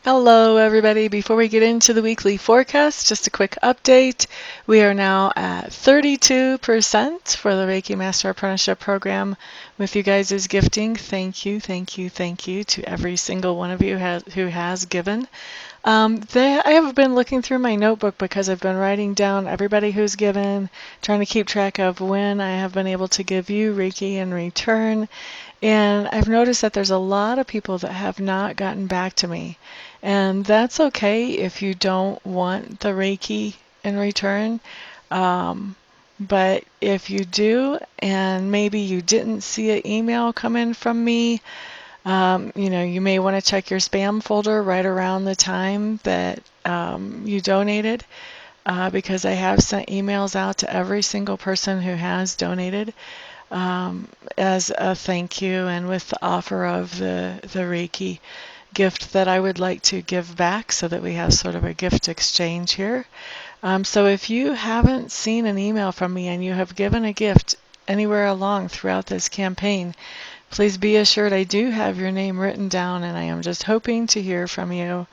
Hello, everybody. Before we get into the weekly forecast, just a quick update. We are now at 32% for the Reiki Master Apprenticeship Program with you guys' gifting. Thank you, thank you, thank you to every single one of you who has given. I have been looking through my notebook because I've been writing down everybody who's given, trying to keep track of when I have been able to give you Reiki in return. And I've noticed that there's a lot of people that have not gotten back to me. And that's okay if you don't want the Reiki in return. But if you do, and maybe you didn't see an email come in from me, you may want to check your spam folder right around the time that you donated, because I have sent emails out to every single person who has donated as a thank you and with the offer of the Reiki gift that I would like to give back so that we have sort of a gift exchange here. So if you haven't seen an email from me and you have given a gift anywhere along throughout this campaign, please be assured I do have your name written down and I am just hoping to hear from you.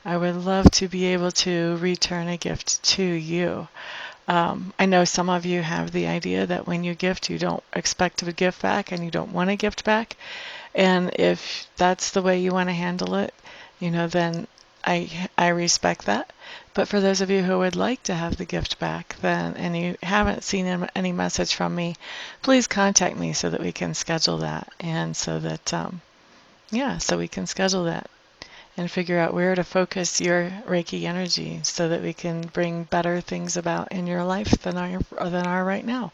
I would love to be able to return a gift to you. I know some of you have the idea that when you gift, you don't expect a gift back and you don't want a gift back. And if that's the way you want to handle it, then I respect that. But for those of you who would like to have the gift back then, and you haven't seen any message from me, please contact me so that we can schedule that. And so that, so we can schedule that and figure out where to focus your Reiki energy so that we can bring better things about in your life than are right now.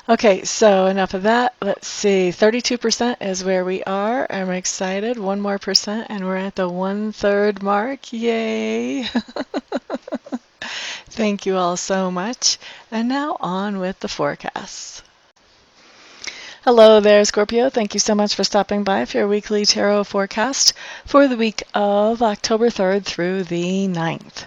Okay, so enough of that. Let's see, 32% is where we are. I'm excited. One more percent, and we're at the 1/3 mark. Yay! Thank you all so much. And now on with the forecasts. Hello there, Scorpio. Thank you so much for stopping by for your weekly tarot forecast for the week of October 3rd through the 9th.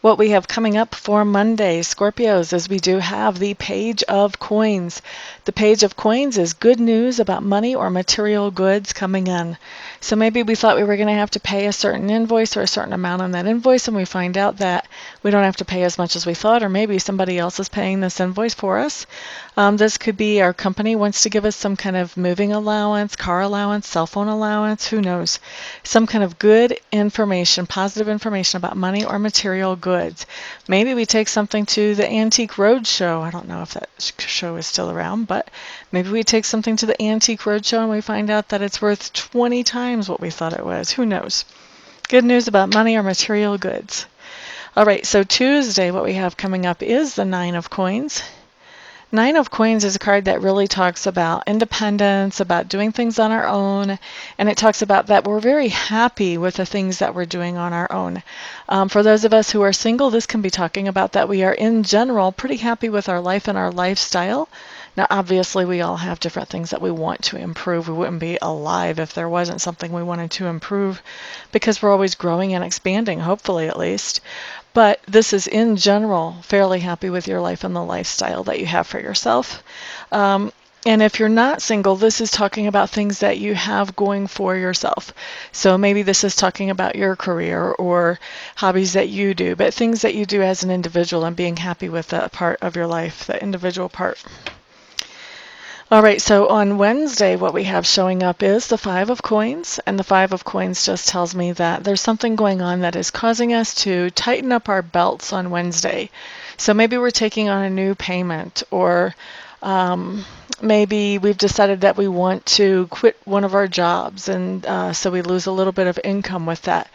What we have coming up for Monday, Scorpios, is we do have the Page of Coins. The Page of Coins is good news about money or material goods coming in. So maybe we thought we were going to have to pay a certain invoice or a certain amount on that invoice, and we find out that we don't have to pay as much as we thought, or maybe somebody else is paying this invoice for us. This could be our company wants to give us some kind of moving allowance, car allowance, cell phone allowance, who knows. Some kind of good information, positive information about money or material goods. Maybe we take something to the Antique Roadshow. I don't know if that show is still around, but maybe we take something to the Antique Roadshow and we find out that it's worth 20 times what we thought it was. Who knows? Good news about money or material goods. All right, so Tuesday, what we have coming up is the Nine of Coins. Nine of Coins is a card that really talks about independence, about doing things on our own, and it talks about that we're very happy with the things that we're doing on our own. For those of us who are single, this can be talking about that we are in general pretty happy with our life and our lifestyle. Now, obviously, we all have different things that we want to improve. We wouldn't be alive if there wasn't something we wanted to improve, because we're always growing and expanding, hopefully at least. But this is, in general, fairly happy with your life and the lifestyle that you have for yourself. And if you're not single, this is talking about things that you have going for yourself. So maybe this is talking about your career or hobbies that you do, but things that you do as an individual and being happy with that part of your life, that individual part. All right, so on Wednesday, what we have showing up is the Five of Coins, and the Five of Coins just tells me that there's something going on that is causing us to tighten up our belts on Wednesday. So maybe we're taking on a new payment, or maybe we've decided that we want to quit one of our jobs, and so we lose a little bit of income with that.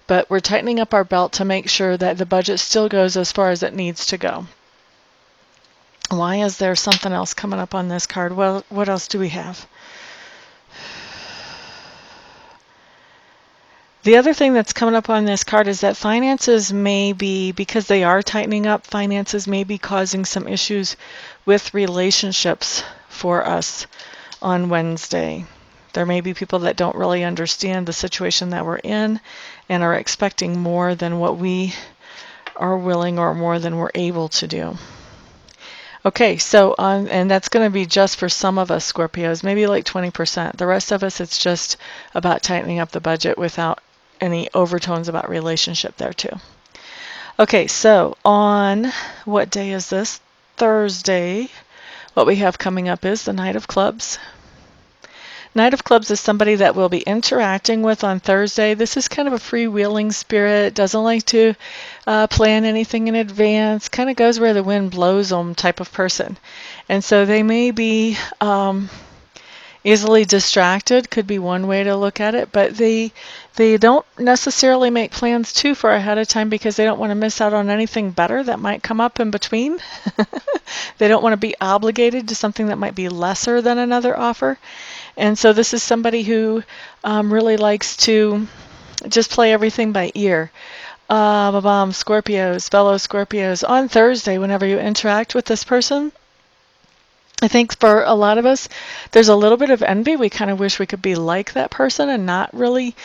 But we're tightening up our belt to make sure that the budget still goes as far as it needs to go. Why is there something else coming up on this card? Well, what else do we have? The other thing that's coming up on this card is that finances may be, because they are tightening up, finances may be causing some issues with relationships for us on Wednesday. There may be people that don't really understand the situation that we're in and are expecting more than what we are willing or more than we're able to do. Okay, so and that's going to be just for some of us Scorpios, maybe like 20%. The rest of us, it's just about tightening up the budget without any overtones about relationship there too. Okay, so on what day is this? Thursday. What we have coming up is the Knight of Clubs. Knight of Clubs is somebody that we'll be interacting with on Thursday. This is kind of a freewheeling spirit, doesn't like to plan anything in advance, kind of goes where the wind blows them type of person. And so they may be easily distracted, could be one way to look at it, but they don't necessarily make plans too far ahead of time because they don't want to miss out on anything better that might come up in between. They don't want to be obligated to something that might be lesser than another offer. And so this is somebody who really likes to just play everything by ear. Scorpios, fellow Scorpios, on Thursday, whenever you interact with this person, I think for a lot of us, there's a little bit of envy. We kind of wish we could be like that person and not really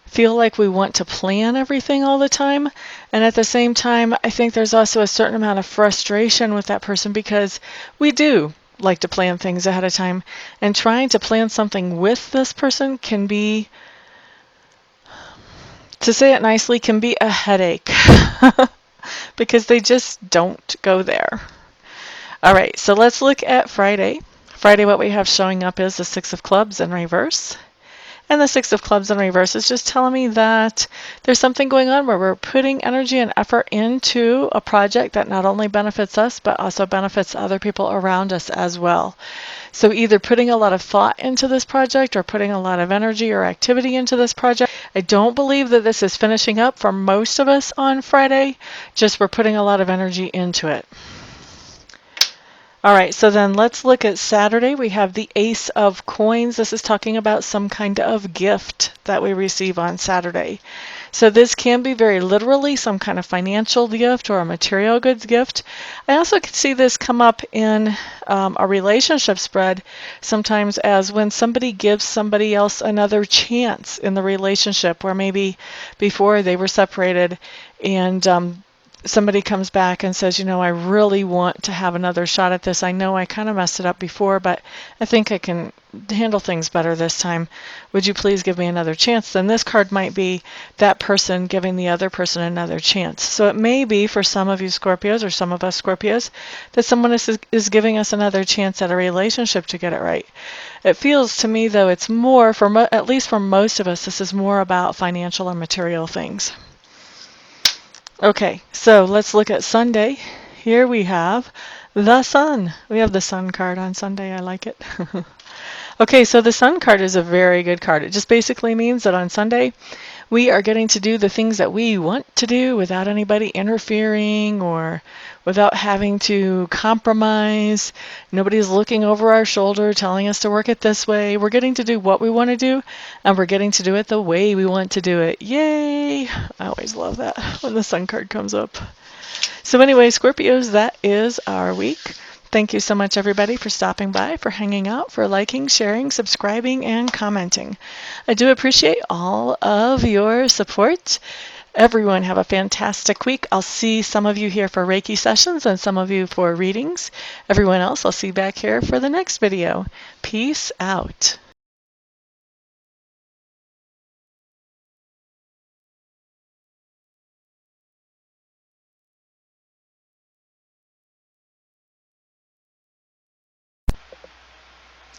feel like we want to plan everything all the time. And at the same time, I think there's also a certain amount of frustration with that person because we do like to plan things ahead of time. And trying to plan something with this person can be, to say it nicely, can be a headache because they just don't go there. All right, so let's look at Friday. Friday, what we have showing up is the Six of Clubs in reverse. And the Six of Clubs in reverse is just telling me that there's something going on where we're putting energy and effort into a project that not only benefits us, but also benefits other people around us as well. So either putting a lot of thought into this project or putting a lot of energy or activity into this project. I don't believe that this is finishing up for most of us on Friday, just we're putting a lot of energy into it. All right, so then let's look at Saturday. We have the Ace of Coins. This is talking about some kind of gift that we receive on Saturday. So this can be very literally some kind of financial gift or a material goods gift. I also can see this come up in a relationship spread sometimes as when somebody gives somebody else another chance in the relationship where maybe before they were separated and somebody comes back and says, you know, I really want to have another shot at this. I know I kind of messed it up before, but I think I can handle things better this time. Would you please give me another chance? Then this card might be that person giving the other person another chance. So it may be for some of you Scorpios or some of us Scorpios that someone is giving us another chance at a relationship to get it right. It feels to me, though, it's more, at least for most of us, this is more about financial and material things. Okay, so let's look at Sunday. Here we have the Sun. We have the Sun card on Sunday. I like it. Okay, so the Sun card is a very good card. It just basically means that on Sunday, we are getting to do the things that we want to do without anybody interfering or without having to compromise. Nobody's looking over our shoulder telling us to work it this way. We're getting to do what we want to do, and we're getting to do it the way we want to do it. Yay! I always love that when the Sun card comes up. So anyway, Scorpios, that is our week. Thank you so much, everybody, for stopping by, for hanging out, for liking, sharing, subscribing, and commenting. I do appreciate all of your support. Everyone have a fantastic week. I'll see some of you here for Reiki sessions and some of you for readings. Everyone else, I'll see you back here for the next video. Peace out.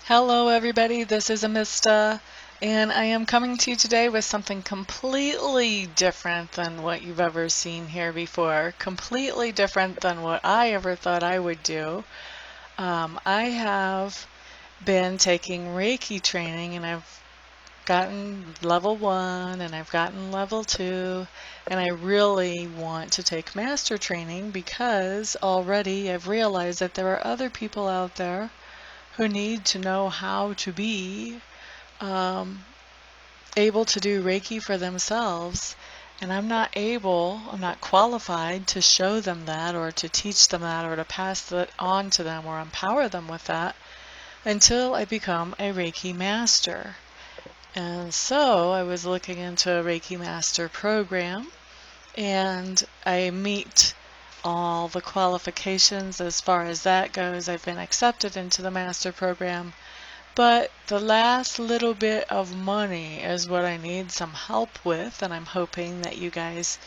Hello everybody, this is Amista, and I am coming to you today with something completely different than what you've ever seen here before, completely different than what I ever thought I would do. I have been taking Reiki training and I've gotten level 1 and I've gotten level 2, and I really want to take master training because already I've realized that there are other people out there who need to know how to be able to do Reiki for themselves, and I'm not qualified to show them that or to teach them that or to pass that on to them or empower them with that until I become a Reiki Master. And so I was looking into a Reiki Master program, and I meet all the qualifications as far as that goes. I've been accepted into the Master program, But the last little bit of money is what I need some help with, and I'm hoping that you guys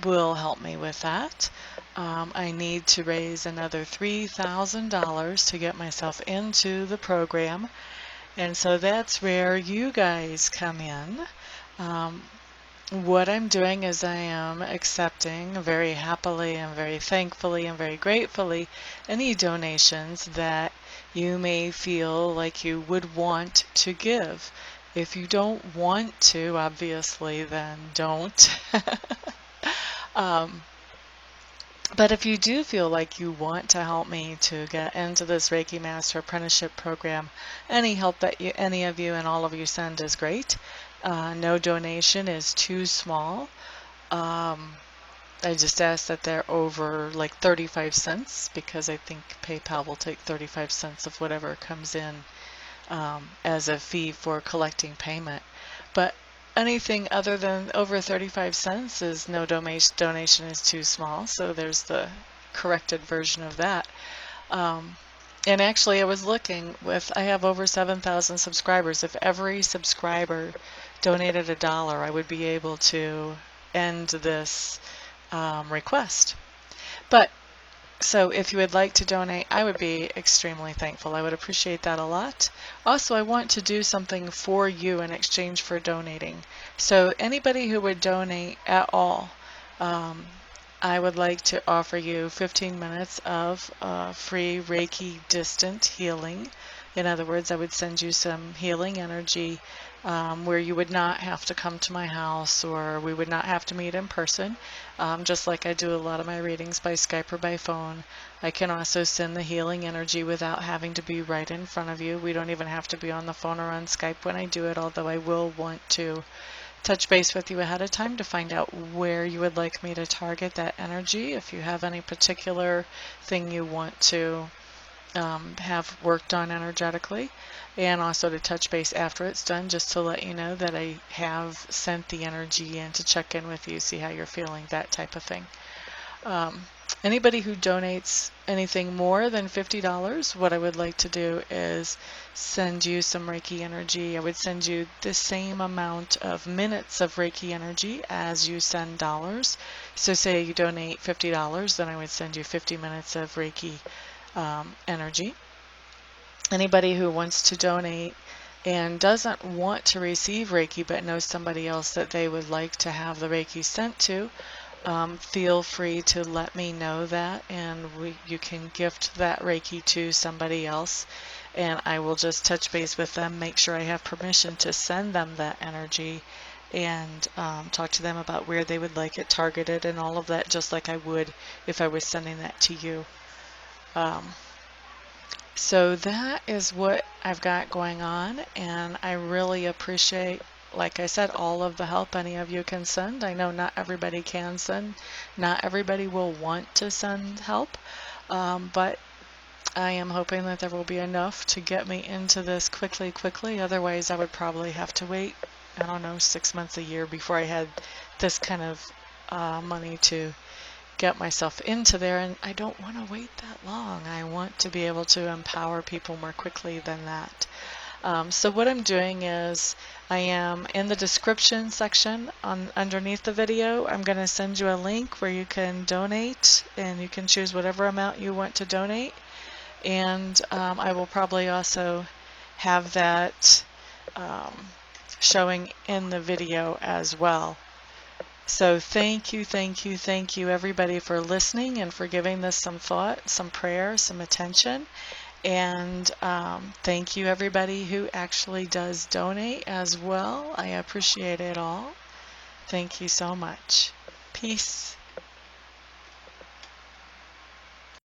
will help me with that. I need to raise another $3,000 to get myself into the program, and so that's where you guys come in. Um, what I'm doing is I am accepting very happily and very thankfully and very gratefully any donations that you may feel like you would want to give. If you don't want to, obviously, then don't. um, but if you do feel like you want to help me to get into this Reiki Master Apprenticeship Program, any help that any of you and all of you send is great. No donation is too small. I just ask that they're over like 35 cents because I think PayPal will take 35 cents of whatever comes in as a fee for collecting payment. But anything other than over 35 cents is no donation is too small. So there's the corrected version of that. And actually, I was looking I have over 7,000 subscribers. If every subscriber donated $1, I would be able to end this request. But so if you would like to donate, I would be extremely thankful. I would appreciate that a lot. Also, I want to do something for you in exchange for donating. So anybody who would donate at all, I would like to offer you 15 minutes of free Reiki distant healing. In other words, I would send you some healing energy where you would not have to come to my house, or we would not have to meet in person. Just like I do a lot of my readings by Skype or by phone. I can also send the healing energy without having to be right in front of you. We don't even have to be on the phone or on Skype when I do it, although I will want to touch base with you ahead of time to find out where you would like me to target that energy. If you have any particular thing you want to have worked on energetically, and also to touch base after it's done just to let you know that I have sent the energy in to check in with you, see how you're feeling, that type of thing. Anybody who donates anything more than $50, what I would like to do is send you some Reiki energy. I would send you the same amount of minutes of Reiki energy as you send dollars. So say you donate $50, then I would send you 50 minutes of Reiki energy. Anybody who wants to donate and doesn't want to receive Reiki but knows somebody else that they would like to have the Reiki sent to, feel free to let me know that, and you can gift that Reiki to somebody else, and I will just touch base with them, make sure I have permission to send them that energy, and talk to them about where they would like it targeted and all of that, just like I would if I was sending that to you. So that is what I've got going on, and I really appreciate, like I said, all of the help any of you can send. I know not everybody can send, not everybody will want to send help, but I am hoping that there will be enough to get me into this quickly. Otherwise, I would probably have to wait, I don't know, 6 months, a year before I had this kind of money to get myself into there, and I don't want to wait that long. I want to be able to empower people more quickly than that. So what I'm doing is I am in the description section underneath the video. I'm going to send you a link where you can donate, and you can choose whatever amount you want to donate, and I will probably also have that showing in the video as well. So thank you everybody for listening and for giving this some thought, some prayer, some attention. And thank you everybody who actually does donate as well. I appreciate it all. Thank you so much. Peace.